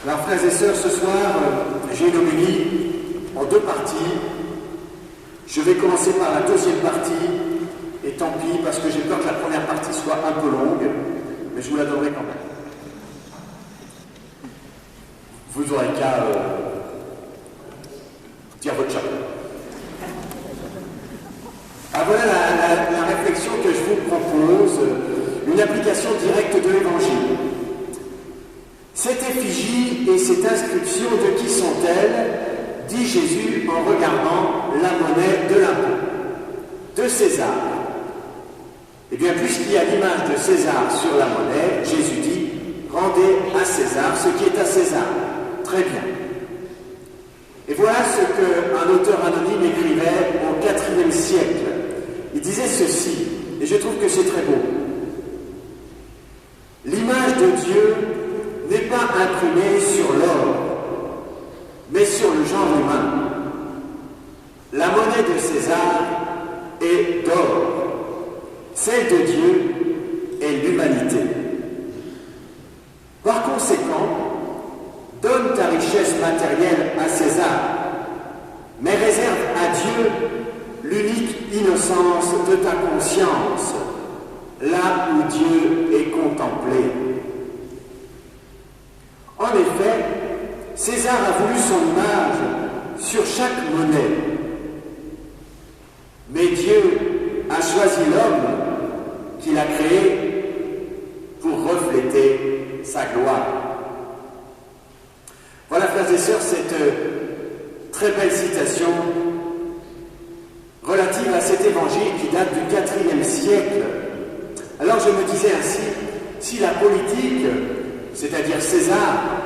Alors, frères et sœurs, ce soir, j'ai une homélie en deux parties. Je vais commencer par la deuxième partie, et tant pis, parce que j'ai peur que la première partie soit un peu longue, mais je vous la donnerai quand même. Vous aurez qu'à dire votre chapeau. Ah, voilà la réflexion que je vous propose, une application directe de l'Évangile. Cette effigie et cette inscription, de qui sont-elles? Dit Jésus en regardant la monnaie de l'impôt. De César. Eh bien, puisqu'il y a l'image de César sur la monnaie, Jésus dit, rendez à César ce qui est à César. Très bien. Et voilà ce qu'un auteur anonyme écrivait au IVe siècle. Il disait ceci, et je trouve que c'est très beau. L'image de Dieu n'est pas imprimée sur l'or, mais sur le genre humain. La monnaie de César est d'or. Celle de Dieu est l'humanité. Par conséquent, donne ta richesse matérielle à César, mais réserve à Dieu l'unique innocence de ta conscience, là où Dieu est contemplé. En effet, César a voulu son image sur chaque monnaie, mais Dieu a choisi l'homme qu'il a créé pour refléter sa gloire. Voilà, frères et sœurs, cette très belle citation relative à cet évangile qui date du IVe siècle. Alors je me disais ainsi, si la politique, c'est-à-dire César,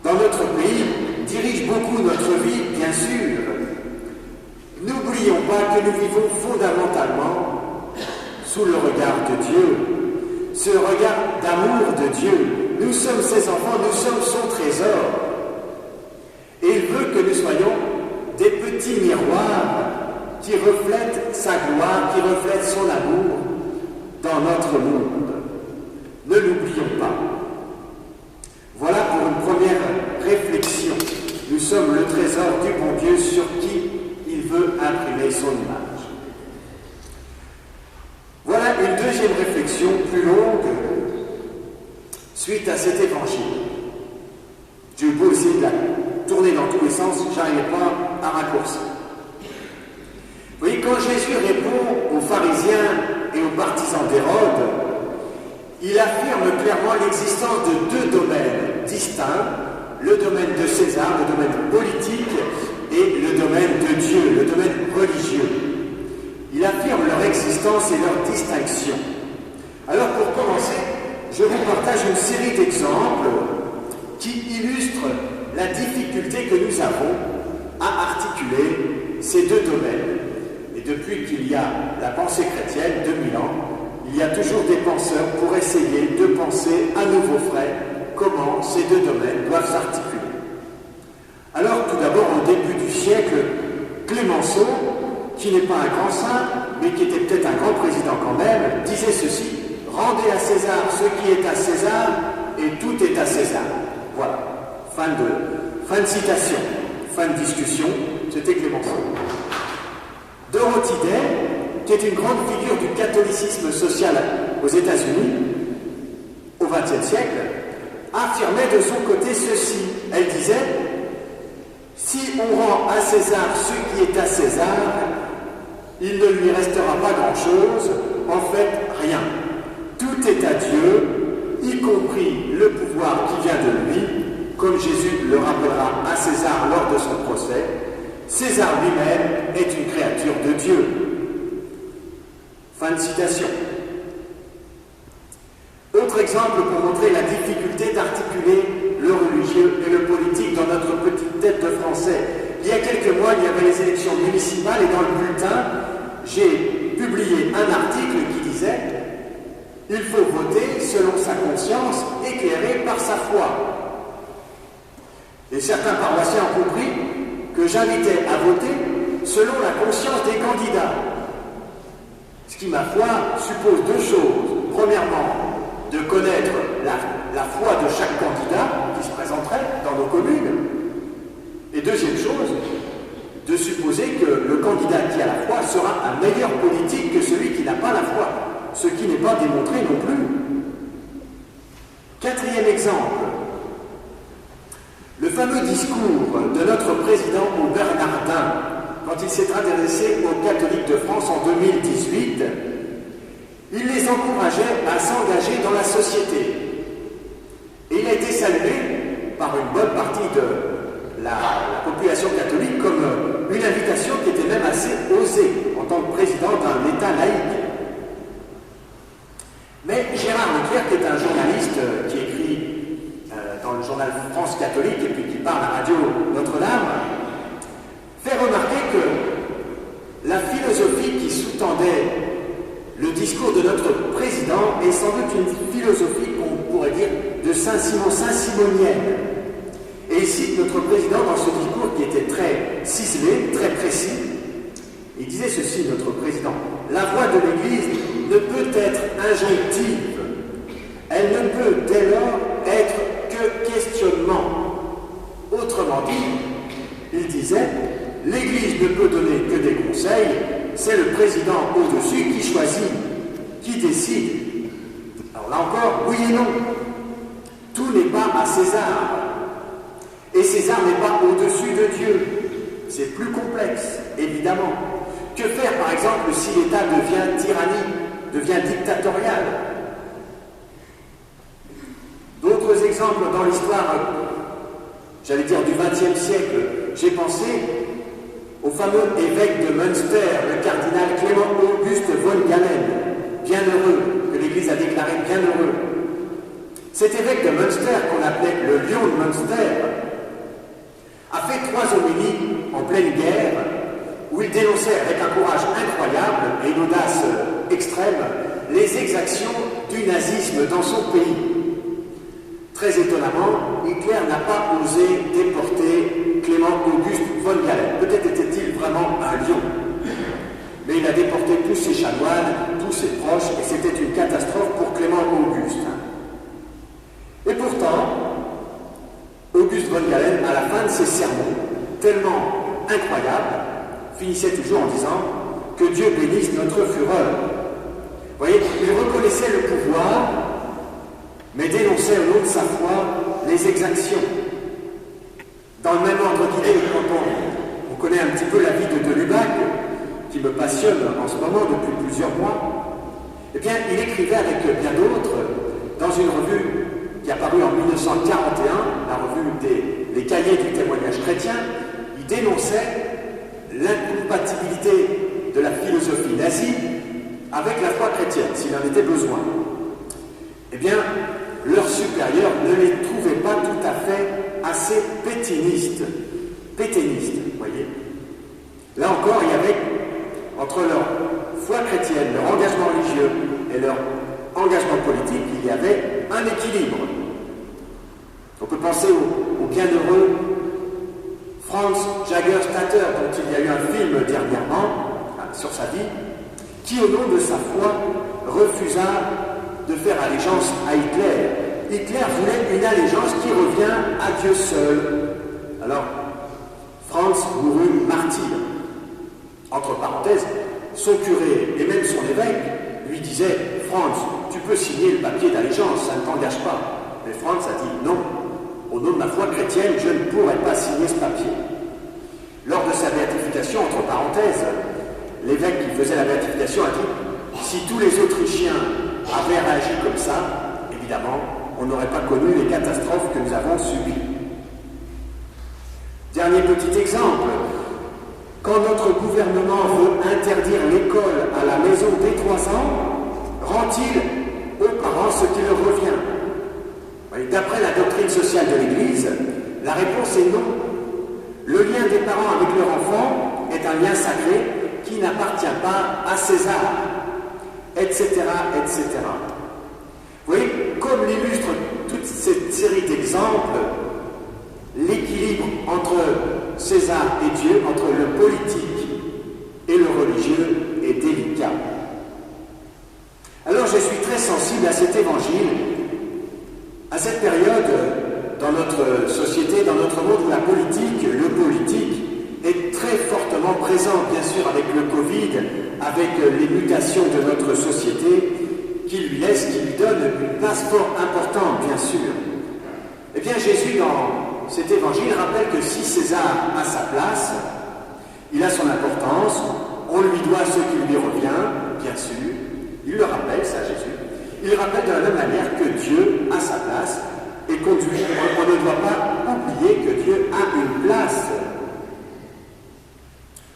dans notre pays, dirige beaucoup notre vie, bien sûr, n'oublions pas que nous vivons fondamentalement sous le regard de Dieu, ce regard d'amour de Dieu. Nous sommes ses enfants, nous sommes son trésor. Et il veut que nous soyons des petits miroirs qui reflètent sa gloire, qui reflètent son amour dans notre monde. Ne l'oublions pas. Voilà pour une première réflexion. Nous sommes le trésor du bon Dieu sur qui il veut imprimer son image. Voilà une deuxième réflexion plus longue suite à cet évangile. J'ai eu beau essayer de la tourner dans tous les sens, j'arrivais pas à raccourcir. Vous voyez, quand Jésus répond aux pharisiens et aux partisans d'Hérode, il affirme clairement l'existence de deux domaines distincts, le domaine de César, le domaine politique, et le domaine de Dieu, le domaine religieux. Il affirme leur existence et leur distinction. Alors pour commencer, je vous partage une série d'exemples qui illustrent la difficulté que nous avons à articuler ces deux domaines. Et depuis qu'il y a la pensée chrétienne, 2000 ans, il y a toujours des penseurs pour essayer de penser à nouveau frais comment ces deux domaines doivent s'articuler. Alors tout d'abord, au début du siècle, Clémenceau, qui n'est pas un grand saint, mais qui était peut-être un grand président quand même, disait ceci: rendez à César ce qui est à César, et tout est à César. Voilà. Fin de citation, fin de discussion, c'était Clémenceau. Dorothy Day, qui est une grande figure du catholicisme social aux États-Unis, au XXe siècle, affirmait de son côté ceci. Elle disait: si on rend à César ce qui est à César, il ne lui restera pas grand-chose, en fait rien. Tout est à Dieu, y compris le pouvoir qui vient de lui, comme Jésus le rappellera à César lors de son procès. César lui-même est une créature de Dieu. Fin de citation. Autre exemple pour montrer la difficulté d'articuler le religieux et le politique dans notre petite tête de Français. Il y a quelques mois, il y avait les élections municipales et dans le bulletin, j'ai publié un article qui disait « Il faut voter selon sa conscience, éclairée par sa foi ». Et certains paroissiens ont compris que j'invitais à voter selon la conscience des candidats. Ce qui, ma foi, suppose deux choses. Premièrement, de connaître la foi de chaque candidat qui se présentera sera un meilleur politique que celui qui n'a pas la foi, ce qui n'est pas démontré non plus. Quatrième exemple, le fameux discours de notre président au Bernardin, quand il s'est adressé aux catholiques de France en 2018, il les encourageait à s'engager dans la société. Et il a été salué par une bonne partie de la population catholique comme une invitation qui était même assez osée en tant que président d'un État laïque. Mais Gérard Leclerc, qui est un journaliste qui écrit dans le journal France catholique et puis qui parle à Radio Notre-Dame, fait remarquer que la philosophie qui sous-tendait le discours de notre président est sans doute une philosophie qu'on pourrait dire de Saint-Simon, Saint-Simonienne. Et il cite notre président dans ce discours qui était très ciselé, très précis. Il disait ceci, notre président: la voix de l'Église ne peut être injonctive. Elle ne peut dès lors être que questionnement. Autrement dit, il disait, l'Église ne peut donner que des conseils, c'est le président au-dessus qui choisit, qui décide. Alors là encore, oui et non. Tout n'est pas à César. Et César n'est pas au-dessus de Dieu. C'est plus complexe, évidemment. Que faire, par exemple, si l'État devient tyrannique, devient dictatorial? D'autres exemples dans l'histoire, j'allais dire du XXe siècle, j'ai pensé au fameux évêque de Münster, le cardinal Clément Auguste von Galen, bienheureux, que l'Église a déclaré bienheureux. Cet évêque de Münster, qu'on appelait le lion de Münster, a fait 3 homélies en pleine guerre, où il dénonçait avec un courage incroyable et une audace extrême les exactions du nazisme dans son pays. Très étonnamment, Hitler n'a pas osé déporter Clément Auguste von Galen. Peut-être était-il vraiment un lion. Mais il a déporté tous ses chanoines, tous ses proches, et c'était une catastrophe pour Clément Auguste. Et pourtant, Auguste von Galen, à la fin de ses sermons, tellement incroyables, finissait toujours en disant que Dieu bénisse notre Führer. Vous voyez, il reconnaissait le pouvoir, mais dénonçait au nom de sa foi les exactions. Dans le même ordre d'idée, quand on connaît un petit peu la vie de Lubac, qui me passionne en ce moment depuis plusieurs mois, eh bien, il écrivait avec bien d'autres, dans une revue qui est apparue en 1941, la revue des Cahiers du témoignage chrétien, il dénonçait l'incompatibilité de la philosophie nazie avec la foi chrétienne, s'il en était besoin. Eh bien, leurs supérieurs ne les trouvaient pas tout à fait assez pétainistes, vous voyez. Là encore, il y avait, entre leur foi chrétienne, leur engagement religieux et leur engagement politique, il y avait un équilibre. On peut penser au bienheureux Franz Jägerstätter, dont il y a eu un film dernièrement sur sa vie, qui, au nom de sa foi, refusa de faire allégeance à Hitler. Hitler voulait une allégeance qui revient à Dieu seul. Alors, Franz mourut martyr. Entre parenthèses, son curé et même son évêque lui disaient « Franz, tu peux signer le papier d'allégeance, ça ne t'engage pas. » Mais Franz a dit « Non, au nom de ma foi chrétienne, je ne pourrais pas signer ce papier. » Lors de sa béatification, entre parenthèses, l'évêque qui faisait la béatification a dit « Si tous les Autrichiens avaient réagi comme ça, évidemment, on n'aurait pas connu les catastrophes que nous avons subies. » Dernier petit exemple. Quand notre gouvernement veut interdire l'école à la maison dès 3 ans, rend-il aux parents ce qui leur revient? D'après la doctrine sociale de l'Église, la réponse est non. Le lien des parents avec leur enfant est un lien sacré qui n'appartient pas à César, etc., etc. Vous voyez, comme l'illustre toute cette série d'exemples, l'équilibre entre César et Dieu, entre le politique et le religieux est délicat. Alors je suis très sensible à cet évangile, à cette période dans notre société, dans notre monde où la politique, le politique, est très fortement présent, bien sûr, avec le Covid, avec les mutations de notre société, qui lui donne une place fort importante, bien sûr. Eh bien, Jésus, dans cet évangile, rappelle que si César a sa place, il a son importance, on lui doit ce qui lui revient, bien sûr. Il le rappelle, ça, Jésus. Il rappelle de la même manière que Dieu a sa place et qu'on ne doit pas oublier que Dieu a une place.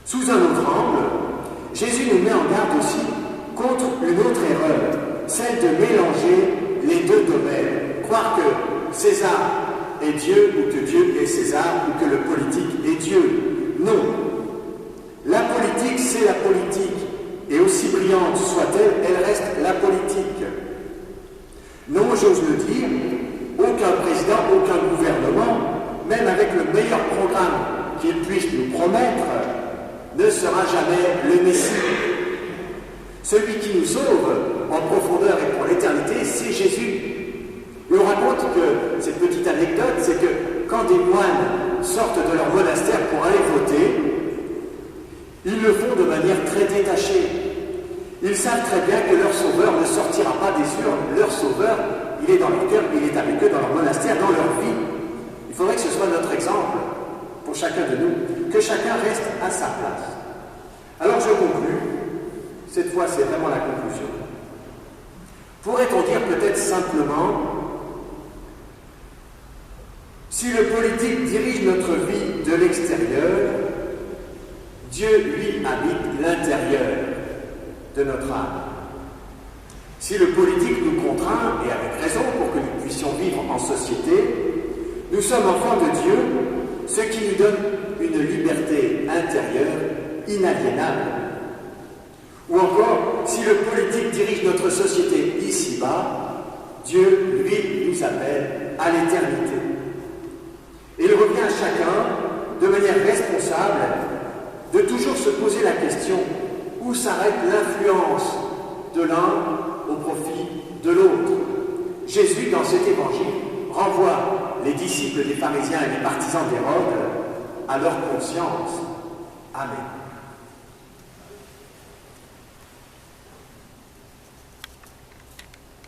Sous un autre angle, Jésus nous met en garde aussi contre une autre erreur, celle de mélanger les deux domaines. Croire que César est Dieu ou que Dieu est César ou que le politique est Dieu. Non. La politique, c'est la politique. Et aussi brillante soit-elle, elle reste la politique. Non, j'ose le dire, aucun président, aucun gouvernement, même avec le meilleur programme qu'il puisse nous promettre, ne sera jamais le Messie. Celui qui nous sauve en profondeur et pour l'éternité, c'est Jésus. Et on raconte que, cette petite anecdote, c'est que quand des moines sortent de leur monastère pour aller voter, ils le font de manière très détachée. Ils savent très bien que leur sauveur ne sortira pas des urnes. Leur sauveur, il est dans leur cœur, il est avec eux dans leur monastère, dans leur vie. Il faudrait que ce soit notre exemple pour chacun de nous, que chacun reste à sa place. Alors je conclus. Cette fois, c'est vraiment la conclusion. Pourrait-on dire peut-être simplement, si le politique dirige notre vie de l'extérieur, Dieu, lui, habite l'intérieur de notre âme. Si le politique nous contraint, et avec raison, pour que nous puissions vivre en société, nous sommes enfants de Dieu, ce qui nous donne une liberté intérieure inaliénable. Ou encore, si le politique dirige notre société ici-bas, Dieu, lui, nous appelle à l'éternité. Et il revient à chacun, de manière responsable, de toujours se poser la question où s'arrête l'influence de l'un au profit de l'autre. Jésus, dans cet évangile, renvoie les disciples des pharisiens et les partisans d'Hérode à leur conscience. Amen.